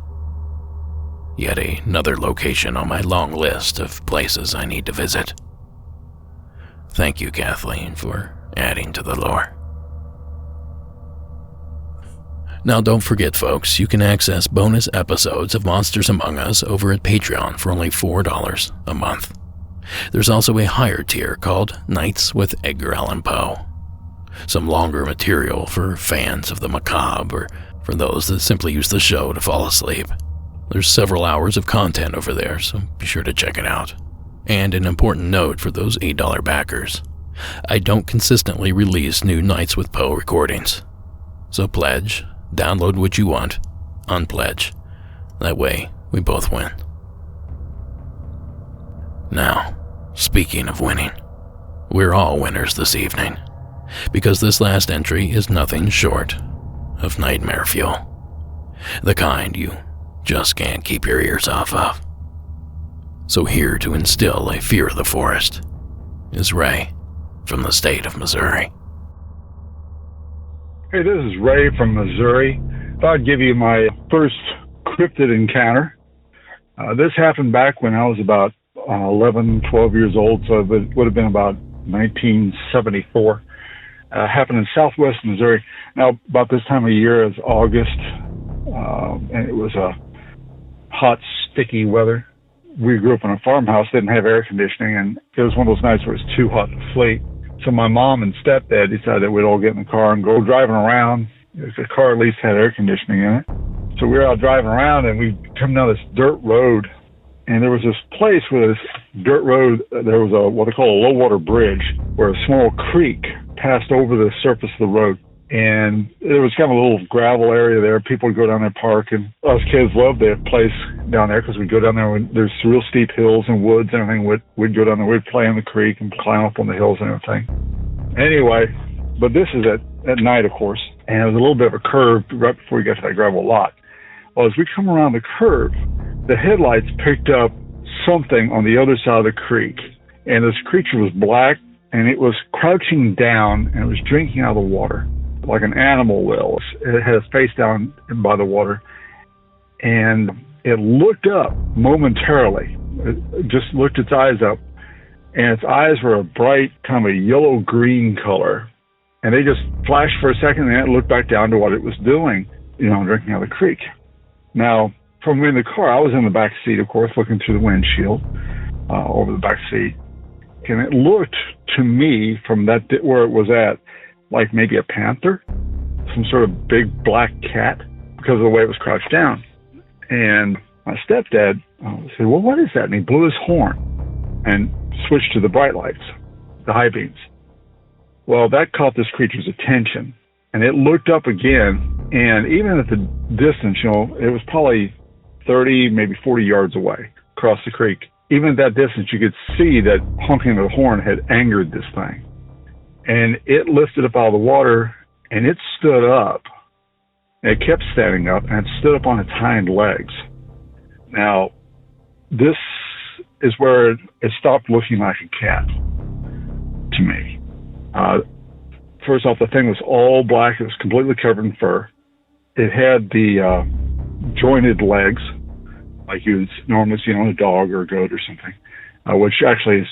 Yet another location on my long list of places I need to visit. Thank you, Kathleen, for adding to the lore. Now don't forget, folks, you can access bonus episodes of Monsters Among Us over at Patreon for only $4 a month. There's also a higher tier called Nights with Edgar Allan Poe. Some longer material for fans of the macabre or for those that simply use the show to fall asleep. There's several hours of content over there, so be sure to check it out. And an important note for those $8 backers. I don't consistently release new Nights with Poe recordings. So pledge, download what you want, unpledge. That way, we both win. Now, speaking of winning, we're all winners this evening. Because this last entry is nothing short of nightmare fuel. The kind you just can't keep your ears off of. So here to instill a fear of the forest is Ray from the state of Missouri. Hey, this is Ray from Missouri. Thought I'd give you my first cryptid encounter. This happened back when I was about 11, 12 years old, so it would have been about 1974. Happened in southwest Missouri. Now, about this time of year is August, and it was a hot, sticky weather. We grew up in a farmhouse, didn't have air conditioning, and it was one of those nights where it was too hot to sleep. So my mom and stepdad decided that we'd all get in the car and go driving around. The car at least had air conditioning in it. So we were out driving around, and we come down this dirt road, and there was this place where this dirt road, there was what they call a low-water bridge, where a small creek passed over the surface of the road. And there was kind of a little gravel area there. People would go down there, park, and us kids loved that place down there because we'd go down there when there's real steep hills and woods and everything. We'd go down there, we'd play in the creek and climb up on the hills and everything. Anyway, but this is at night, of course, and it was a little bit of a curve right before we got to that gravel lot. Well, as we come around the curve, the headlights picked up something on the other side of the creek, and this creature was black, and it was crouching down, and it was drinking out of the water like an animal will. It had its face down by the water, and it looked up momentarily. It just looked its eyes up, and its eyes were a bright kind of a yellow-green color, and they just flashed for a second, and then it looked back down to what it was doing, drinking out of the creek. Now, from in the car, I was in the back seat, of course, looking through the windshield over the back seat, and it looked to me from that where it was at like maybe a panther, some sort of big black cat, because of the way it was crouched down. And my stepdad said, well, what is that? And he blew his horn and switched to the bright lights, the high beams. Well, that caught this creature's attention, and it looked up again, and even at the distance, it was probably 30, maybe 40 yards away across the creek. Even at that distance, you could see that honking of the horn had angered this thing. And it lifted up out of the water, and it stood up. It kept standing up, and it stood up on its hind legs. Now, this is where it stopped looking like a cat to me. First off, the thing was all black. It was completely covered in fur. It had the jointed legs, like you would normally see on a dog or a goat or something, which actually is,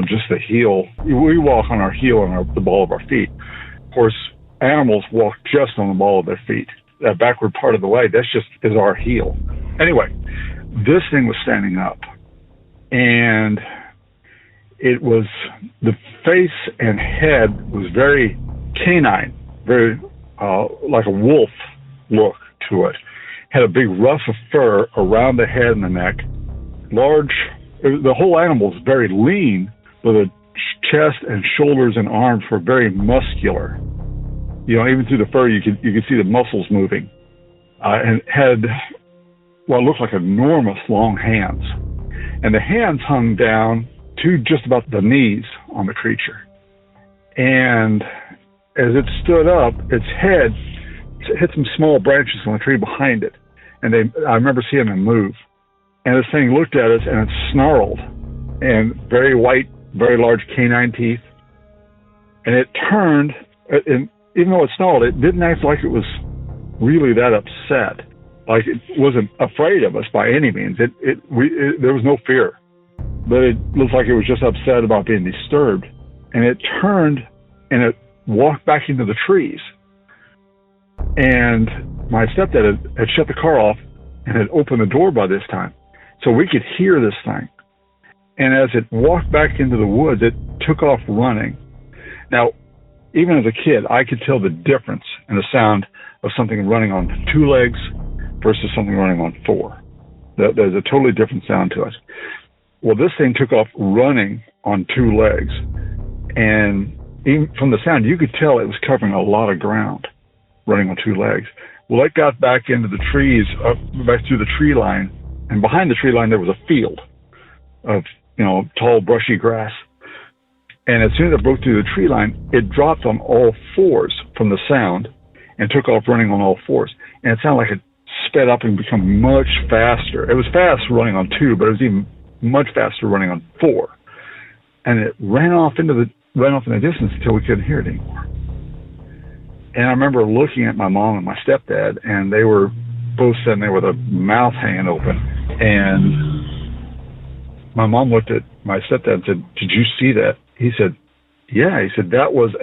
just the heel. We walk on our heel and the ball of our feet. Of course, animals walk just on the ball of their feet. That backward part of the leg, that's just is our heel. Anyway, this thing was standing up, and it was, the face and head was very canine, very like a wolf look to it. Had a big ruff of fur around the head and the neck. Large, the whole animal was very lean, but the chest and shoulders and arms were very muscular. Even through the fur, you could see the muscles moving, and had what looked like enormous long hands, and the hands hung down to just about the knees on the creature. And as it stood up, its head hit some small branches on the tree behind it, and I remember seeing them move. And this thing looked at us, and it snarled, and very white, very large canine teeth, and it turned, and even though it snarled, it didn't act like it was really that upset. Like it wasn't afraid of us by any means. There was no fear, but it looked like it was just upset about being disturbed. And it turned and it walked back into the trees. And my stepdad had shut the car off and had opened the door by this time, so we could hear this thing. And as it walked back into the woods, it took off running. Now, even as a kid, I could tell the difference in the sound of something running on 2 legs versus something running on 4. There's a totally different sound to it. Well, this thing took off running on 2 legs. And even from the sound, you could tell it was covering a lot of ground, running on 2 legs. Well, it got back into the trees, back through the tree line. And behind the tree line, there was a field of, tall, brushy grass. And as soon as it broke through the tree line, it dropped on all 4s from the sound and took off running on all 4s. And it sounded like it sped up and become much faster. It was fast running on 2, but it was even much faster running on 4. And it ran off in the distance until we couldn't hear it anymore. And I remember looking at my mom and my stepdad, and they were both sitting there with a mouth hanging open. And my mom looked at my stepdad and said, "Did you see that?" He said, "Yeah." He said, "That was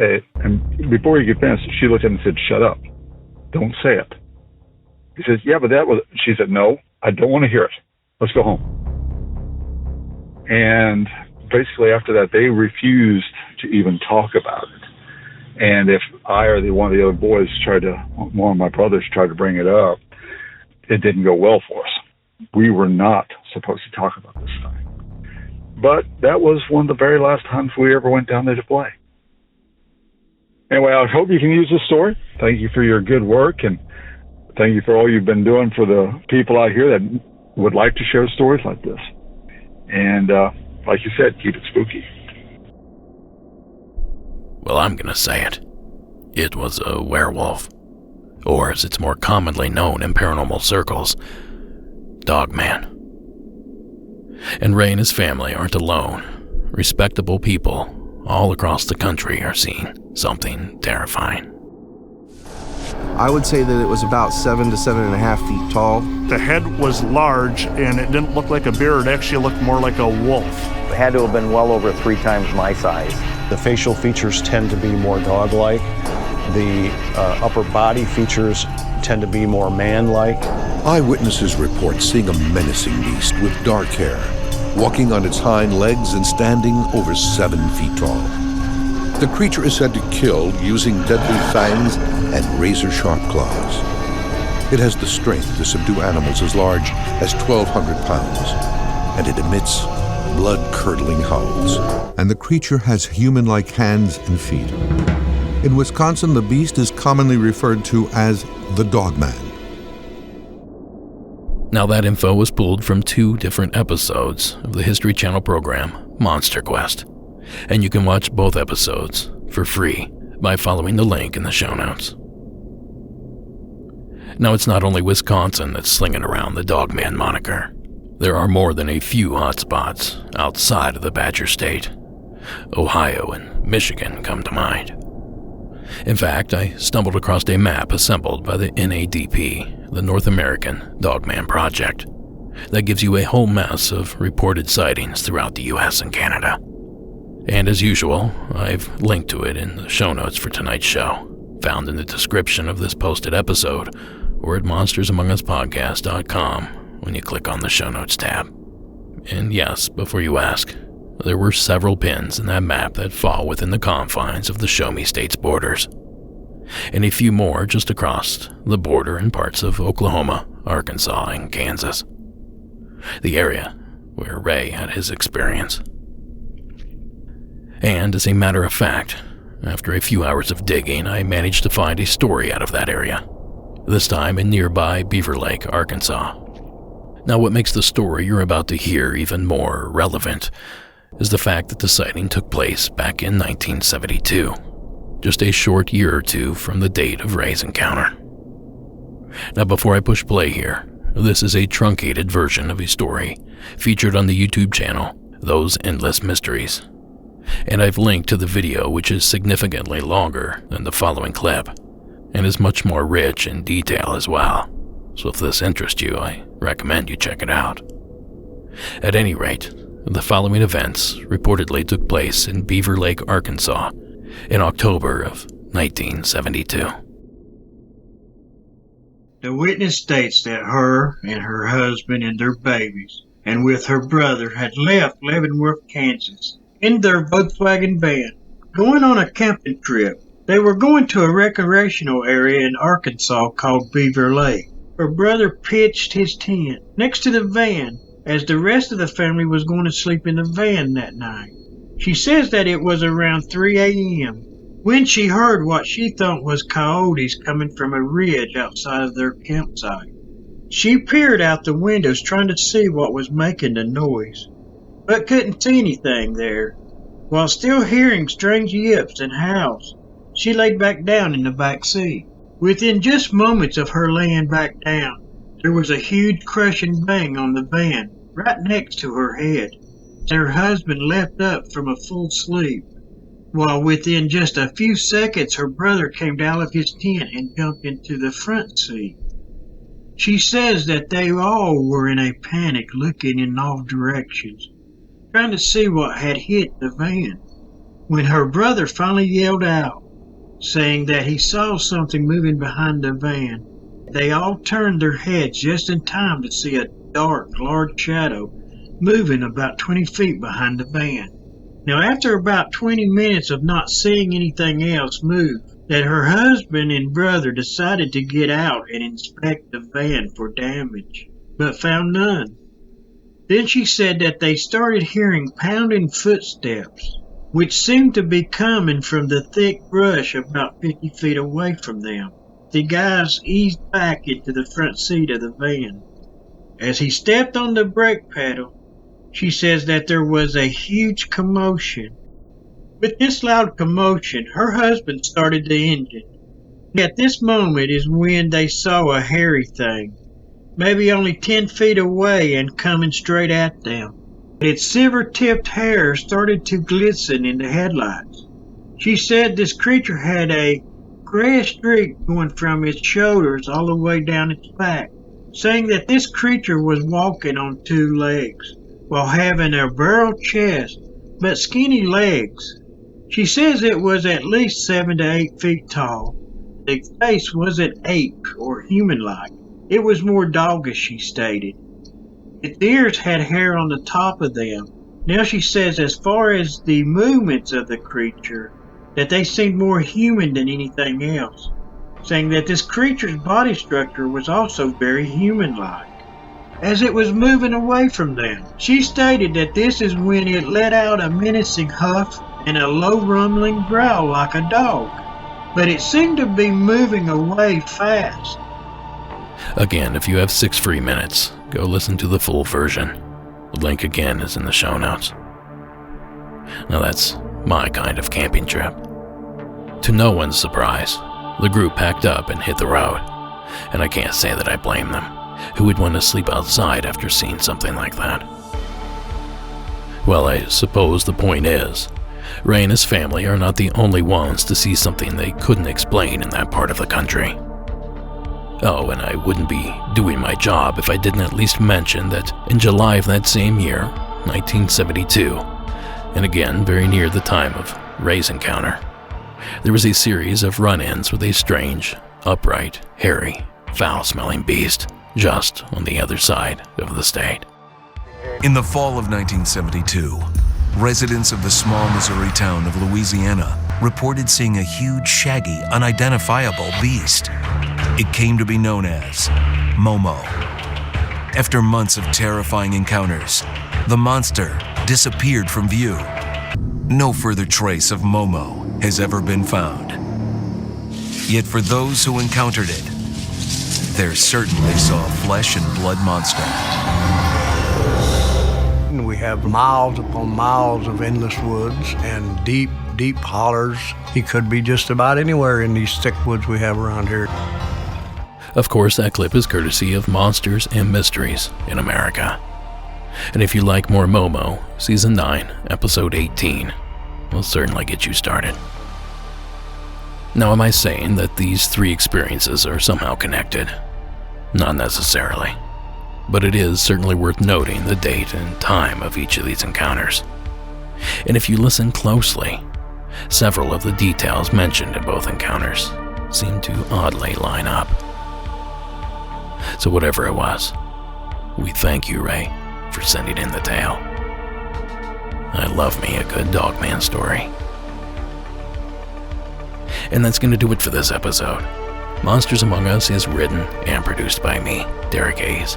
and before he could finish, she looked at him and said, 'Shut up. Don't say it.' He says, 'Yeah, but that was,' she said, 'No, I don't want to hear it. Let's go home.'" And basically after that, they refused to even talk about it. And if I or one of the other boys one of my brothers tried to bring it up, it didn't go well for us. We were not supposed to talk about this thing. But that was one of the very last times we ever went down there to play. Anyway, I hope you can use this story. Thank you for your good work, and thank you for all you've been doing for the people out here that would like to share stories like this. And like you said, keep it spooky. Well, I'm gonna say it. It was a werewolf. Or, as it's more commonly known in paranormal circles, Dogman. And Ray and his family aren't alone. Respectable people all across the country are seeing something terrifying. I would say that it was about 7 to 7.5 feet tall. The head was large, and it didn't look like a bear. It actually looked more like a wolf. It had to have been well over 3 times my size. The facial features tend to be more dog-like. The upper body features tend to be more man-like. Eyewitnesses report seeing a menacing beast with dark hair, walking on its hind legs and standing over 7 feet tall. The creature is said to kill using deadly fangs and razor-sharp claws. It has the strength to subdue animals as large as 1,200 pounds, and it emits blood-curdling howls. And the creature has human-like hands and feet. In Wisconsin, the beast is commonly referred to as the Dogman. Now, that info was pulled from 2 different episodes of the History Channel program, Monster Quest. And you can watch both episodes for free by following the link in the show notes. Now, it's not only Wisconsin that's slinging around the Dogman moniker. There are more than a few hotspots outside of the Badger State. Ohio and Michigan come to mind. In fact, I stumbled across a map assembled by the NADP, the North American Dogman Project, that gives you a whole mess of reported sightings throughout the US and Canada. And as usual, I've linked to it in the show notes for tonight's show, found in the description of this posted episode, or at monstersamonguspodcast.com when you click on the show notes tab. And yes, before you ask, there were several pins in that map that fall within the confines of the Show Me State's borders, and a few more just across the border in parts of Oklahoma, Arkansas, and Kansas, the area where Ray had his experience. And as a matter of fact, after a few hours of digging, I managed to find a story out of that area, this time in nearby Beaver Lake, Arkansas. Now, what makes the story you're about to hear even more relevant is the fact that the sighting took place back in 1972, just a short year or two from the date of Ray's encounter. Now, before I push play here, this is a truncated version of a story featured on the YouTube channel, Those Endless Mysteries, and I've linked to the video, which is significantly longer than the following clip, and is much more rich in detail as well. So if this interests you, I recommend you check it out. At any rate, the following events reportedly took place in Beaver Lake, Arkansas, in October of 1972. The witness states that her and her husband and their babies, and with her brother, had left Leavenworth, Kansas, in their Volkswagen van, going on a camping trip. They were going to a recreational area in Arkansas called Beaver Lake. Her brother pitched his tent next to the van as the rest of the family was going to sleep in the van that night. She says that it was around 3 a.m. when she heard what she thought was coyotes coming from a ridge outside of their campsite. She peered out the windows trying to see what was making the noise, but couldn't see anything there. While still hearing strange yips and howls, she laid back down in the back seat. Within just moments of her laying back down, there was a huge crushing bang on the van right next to her head. Her husband leapt up from a full sleep, while within just a few seconds her brother came out of his tent and jumped into the front seat. She says that they all were in a panic, looking in all directions, trying to see what had hit the van, when her brother finally yelled out, saying that he saw something moving behind the van. They all turned their heads just in time to see a dark, large shadow moving about 20 feet behind the van. Now, after about 20 minutes of not seeing anything else move, that her husband and brother decided to get out and inspect the van for damage, but found none. Then she said that they started hearing pounding footsteps, which seemed to be coming from the thick brush about 50 feet away from them. The guys eased back into the front seat of the van. As he stepped on the brake pedal, she says that there was a huge commotion. With this loud commotion, her husband started the engine. At this moment is when they saw a hairy thing, maybe only 10 feet away and coming straight at them. Its silver-tipped hair started to glisten in the headlights. She said this creature had a grayish streak going from its shoulders all the way down its back, saying that this creature was walking on 2 legs, while having a barrel chest but skinny legs. She says it was at least 7 to 8 feet tall. The face wasn't ape or human-like. It was more doggish, she stated. Its ears had hair on the top of them. Now she says as far as the movements of the creature, that they seemed more human than anything else, saying that this creature's body structure was also very human-like. As it was moving away from them, she stated that this is when it let out a menacing huff and a low rumbling growl like a dog, but it seemed to be moving away fast. Again, if you have 6 free minutes, go listen to the full version. The link again is in the show notes. Now that's my kind of camping trip. To no one's surprise, the group packed up and hit the road, and I can't say that I blame them. Who would want to sleep outside after seeing something like that? Well, I suppose the point is, Ray and his family are not the only ones to see something they couldn't explain in that part of the country. Oh, and I wouldn't be doing my job if I didn't at least mention that in July of that same year, 1972, And again, very near the time of Ray's encounter, there was a series of run-ins with a strange, upright, hairy, foul-smelling beast just on the other side of the state. In the fall of 1972, residents of the small Missouri town of Louisiana reported seeing a huge, shaggy, unidentifiable beast. It came to be known as Momo. After months of terrifying encounters, the monster disappeared from view. No further trace of Momo has ever been found. Yet for those who encountered it, they're certain they saw a flesh and blood monster. We have miles upon miles of endless woods and deep, deep hollers. He could be just about anywhere in these thick woods we have around here. Of course, that clip is courtesy of Monsters and Mysteries in America. And if you like more Momo, Season 9, Episode 18 will certainly get you started. Now, am I saying that these three experiences are somehow connected? Not necessarily. But it is certainly worth noting the date and time of each of these encounters. And if you listen closely, several of the details mentioned in both encounters seem to oddly line up. So whatever it was, we thank you, Ray, for sending in the tale. I love me a good Dogman story. And that's going to do it for this episode. Monsters Among Us is written and produced by me, Derek Hayes.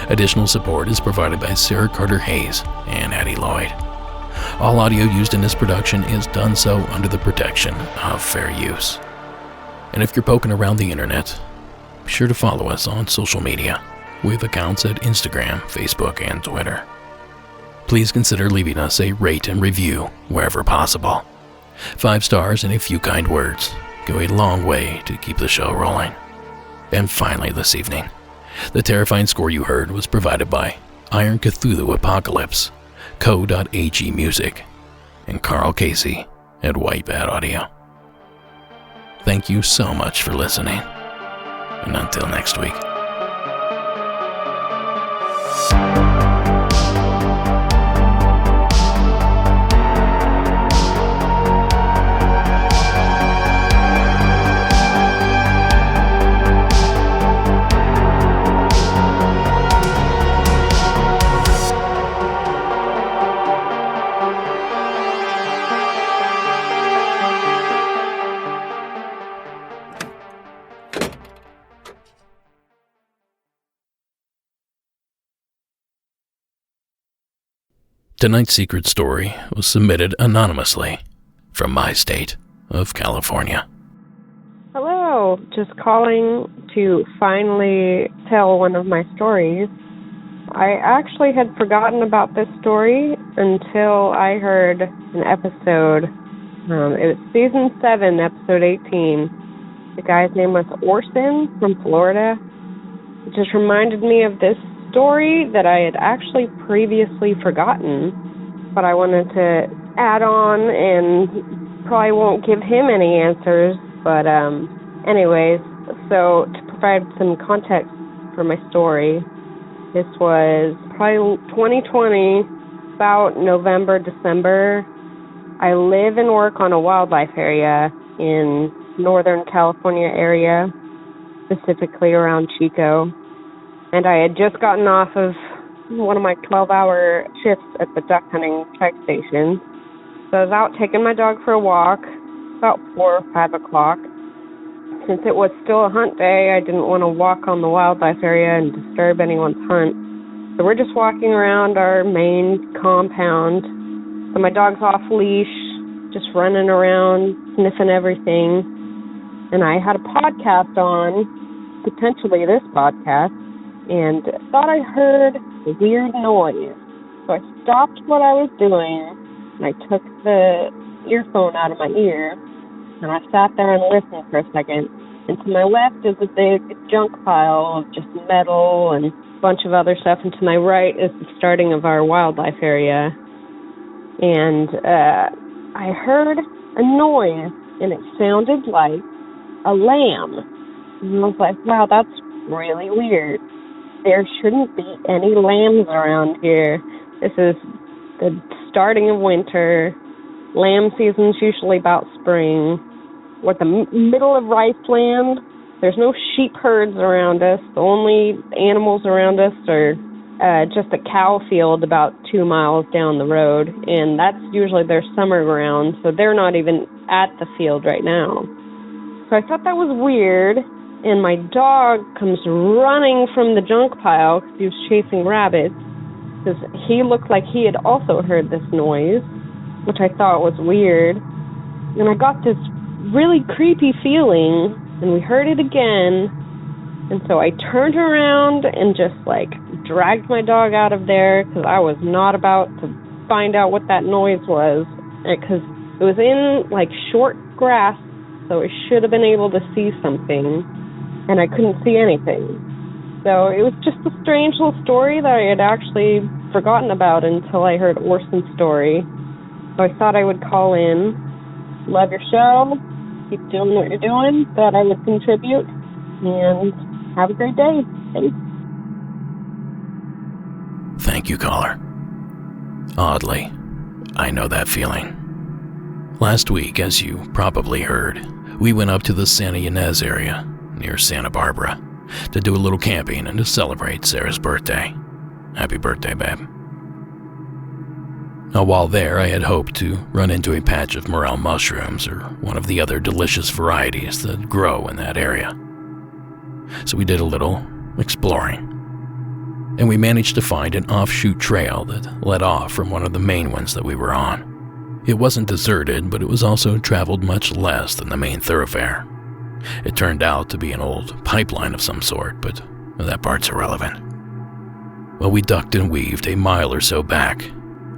Additional support is provided by Sarah Carter Hayes and Addie Lloyd. All audio used in this production is done so under the protection of fair use. And if you're poking around the internet, be sure to follow us on social media. We have accounts at Instagram, Facebook, and Twitter. Please consider leaving us a rate and review wherever possible. 5 stars and a few kind words go a long way to keep the show rolling. And finally this evening, the terrifying score you heard was provided by Iron Cthulhu Apocalypse, Co.ag Music, and Carl Casey at White Bat Audio. Thank you so much for listening, and until next week. Tonight's secret story was submitted anonymously from my state of California. Hello, just calling to finally tell one of my stories. I actually had forgotten about this story until I heard an episode. It was Season 7, Episode 18. The guy's name was Orson from Florida. It just reminded me of this story that I had actually previously forgotten, but I wanted to add on and probably won't give him any answers, but anyways, so to provide some context for my story, this was probably 2020, about November, December. I live and work on a wildlife area in Northern California area, specifically around Chico. And I had just gotten off of one of my 12-hour shifts at the duck hunting check station. So I was out taking my dog for a walk about 4 or 5 o'clock. Since it was still a hunt day, I didn't want to walk on the wildlife area and disturb anyone's hunt. So we're just walking around our main compound. So my dog's off leash, just running around, sniffing everything. And I had a podcast on, potentially this podcast, and thought I heard a weird noise. So I stopped what I was doing, and I took the earphone out of my ear, and I sat there and listened for a second. And to my left is a big junk pile of just metal and a bunch of other stuff, and to my right is the starting of our wildlife area. And I heard a noise, and it sounded like a lamb. And I was like, wow, that's really weird. There shouldn't be any lambs around here. This is the starting of winter. Lamb season's usually about spring. We're at the middle of rice land. There's no sheep herds around us. The only animals around us are just a cow field about 2 miles down the road, and that's usually their summer ground, so they're not even at the field right now. So I thought that was weird, and my dog comes running from the junk pile because he was chasing rabbits, because he looked like he had also heard this noise, which I thought was weird. And I got this really creepy feeling, and we heard it again, and so I turned around and just, dragged my dog out of there, because I was not about to find out what that noise was, because it was in, short grass, so I should have been able to see something, and I couldn't see anything. So it was just a strange little story that I had actually forgotten about until I heard Orson's story. So I thought I would call in. Love your show. Keep doing what you're doing. Thought I would contribute. And have a great day. Thanks. Thank you, caller. Oddly, I know that feeling. Last week, as you probably heard, we went up to the Santa Ynez area near Santa Barbara to do a little camping and to celebrate Sarah's birthday. Happy birthday, babe. Now, while there, I had hoped to run into a patch of morel mushrooms or one of the other delicious varieties that grow in that area. So we did a little exploring. And we managed to find an offshoot trail that led off from one of the main ones that we were on. It wasn't deserted, but it was also traveled much less than the main thoroughfare. It turned out to be an old pipeline of some sort, but that part's irrelevant. Well, we ducked and weaved a mile or so back,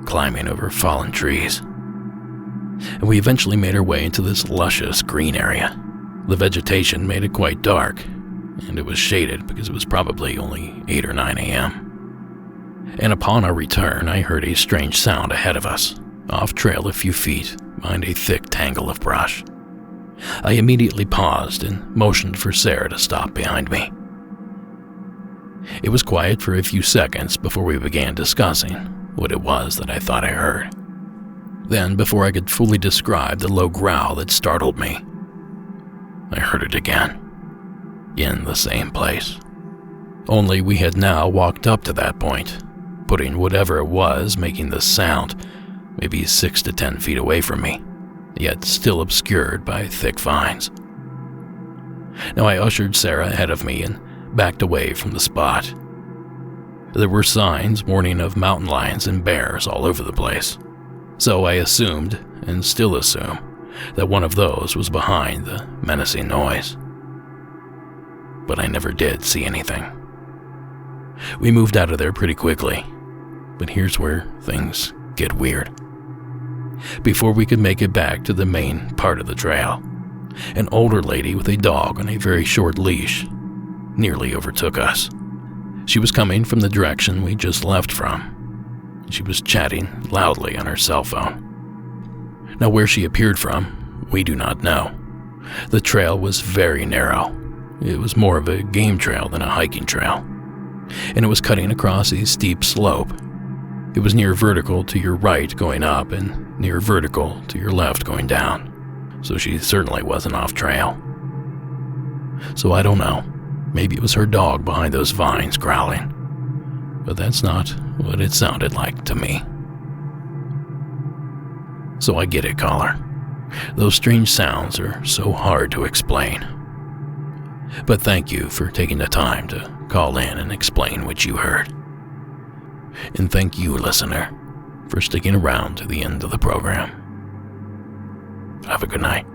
climbing over fallen trees. And we eventually made our way into this luscious green area. The vegetation made it quite dark, and it was shaded because it was probably only 8 or 9 a.m. And upon our return, I heard a strange sound ahead of us, off trail a few feet, behind a thick tangle of brush. I immediately paused and motioned for Sarah to stop behind me. It was quiet for a few seconds before we began discussing what it was that I thought I heard. Then, before I could fully describe the low growl that startled me, I heard it again. In the same place. Only we had now walked up to that point, putting whatever it was making the sound maybe 6 to 10 feet away from me, yet still obscured by thick vines. Now I ushered Sarah ahead of me and backed away from the spot. There were signs warning of mountain lions and bears all over the place, so I assumed, and still assume, that one of those was behind the menacing noise. But I never did see anything. We moved out of there pretty quickly, but here's where things get weird. Before we could make it back to the main part of the trail, an older lady with a dog on a very short leash nearly overtook us. She was coming from the direction we just left from. She was chatting loudly on her cell phone. Now, where she appeared from, we do not know. The trail was very narrow. It was more of a game trail than a hiking trail, and it was cutting across a steep slope. It was near vertical to your right going up and near vertical to your left going down, so she certainly wasn't off trail. So I don't know, maybe it was her dog behind those vines growling, but that's not what it sounded like to me. So I get it, caller. Those strange sounds are so hard to explain. But thank you for taking the time to call in and explain what you heard. And thank you, listener, for sticking around to the end of the program. Have a good night.